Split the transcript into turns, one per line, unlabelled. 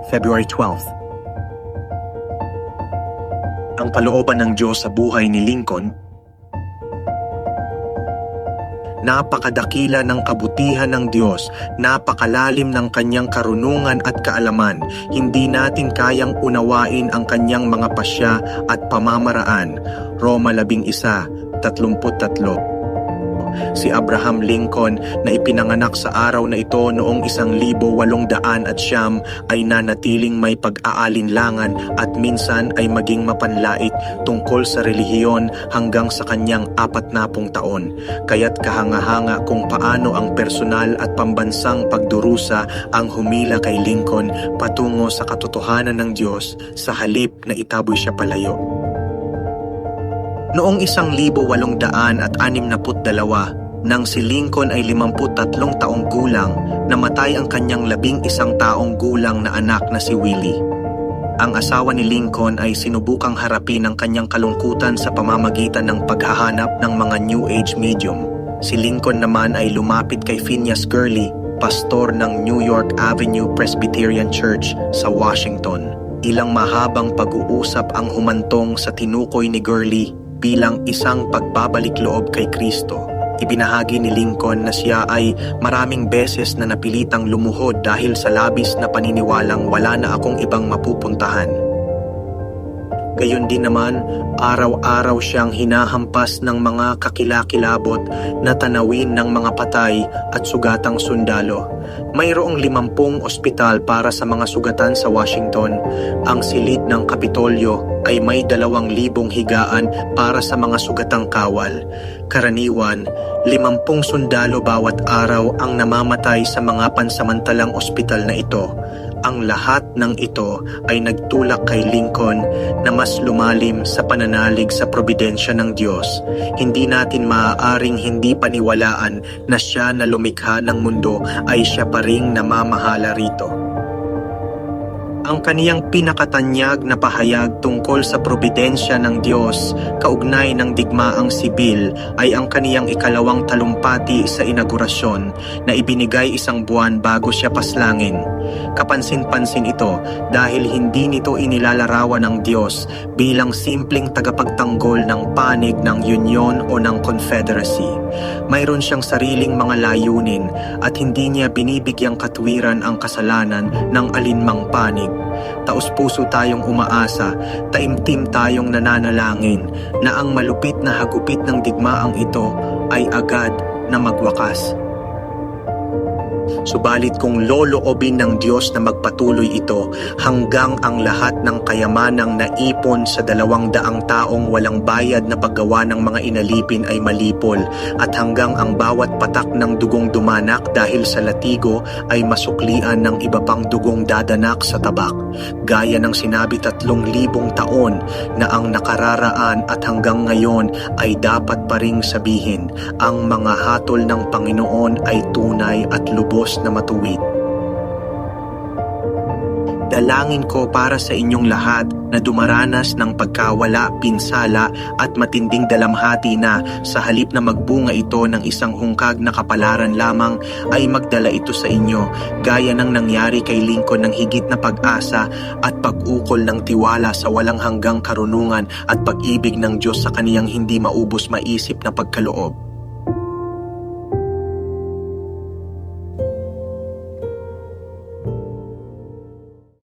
February 12th. Ang kalooban ng Diyos sa buhay ni Lincoln. Napakadakila ng kabutihan ng Diyos, napakalalim ng kanyang karunungan at kaalaman. Hindi natin kayang unawain ang kanyang mga pasya at pamamaraan. Roma 11:33. Si Abraham Lincoln na ipinanganak sa araw na ito noong 1800 ay nanatiling may pag-aalinlangan at minsan ay maging mapanlait tungkol sa relihiyon hanggang sa kanyang 40 taon. Kaya't kahanga-hanga kung paano ang personal at pambansang pagdurusa ang humila kay Lincoln patungo sa katotohanan ng Diyos sa halip na itaboy siya palayo. Noong 1862, nang si Lincoln ay 53 taong gulang, namatay ang kanyang 11 taong gulang na anak na si Willie. Ang asawa ni Lincoln ay sinubukang harapin ang kanyang kalungkutan sa pamamagitan ng paghahanap ng mga New Age medium. Si Lincoln naman ay lumapit kay Phineas Gurley, pastor ng New York Avenue Presbyterian Church sa Washington. Ilang mahabang pag-uusap ang humantong sa tinukoy ni Gurley bilang isang pagbabalik loob kay Kristo. Ibinahagi ni Lincoln na siya ay maraming beses na napilitang lumuhod dahil sa labis na paniniwalang wala na akong ibang mapupuntahan. Gayon din naman, araw-araw siyang hinahampas ng mga kakilakilabot na tanawin ng mga patay at sugatang sundalo. Mayroong 50 ospital para sa mga sugatan sa Washington. Ang silid ng Kapitolyo ay may 2,000 higaan para sa mga sugatang kawal. Karaniwan, 50 sundalo bawat araw ang namamatay sa mga pansamantalang ospital na ito. Ang lahat ng ito ay nagtulak kay Lincoln na mas lumalim sa pananalig sa probidensya ng Diyos. Hindi natin maaaring hindi paniwalaan na siya na lumikha ng mundo ay siya pa ring namamahala rito. Ang kaniyang pinakatanyag na pahayag tungkol sa probidensya ng Diyos kaugnay ng digmaang sibil ay ang kaniyang ikalawang talumpati sa inaugurasyon na ibinigay 1 buwan bago siya paslangin. Kapansin-pansin ito dahil hindi nito inilalarawan ng Diyos bilang simpleng tagapagtanggol ng panig ng Union o ng Confederacy. Mayroon siyang sariling mga layunin at hindi niya binibigyang katwiran ang kasalanan ng alinmang panig. Taos-puso tayong umaasa, taimtim tayong nananalangin na ang malupit na hagupit ng digmaang ito ay agad na magwakas. Subalit kung loloobin ng Diyos na magpatuloy ito hanggang ang lahat ng kayamanang naipon sa 200 taong walang bayad na paggawa ng mga inalipin ay malipol at hanggang ang bawat patak ng dugong dumanak dahil sa latigo ay masuklian ng iba pang dugong dadanak sa tabak. Gaya ng sinabi 3,000 taon na ang nakararaan at hanggang ngayon ay dapat pa ring sabihin, ang mga hatol ng Panginoon ay tunay at lubos na matuwid. Dalangin ko para sa inyong lahat na dumaranas ng pagkawala, pinsala at matinding dalamhati na sa halip na magbunga ito ng isang hungkag na kapalaran lamang ay magdala ito sa inyo gaya ng nangyari kay Lincoln ng higit na pag-asa at pag-ukol ng tiwala sa walang hanggang karunungan at pag-ibig ng Diyos sa kaniyang hindi maubos maisip na pagkaloob.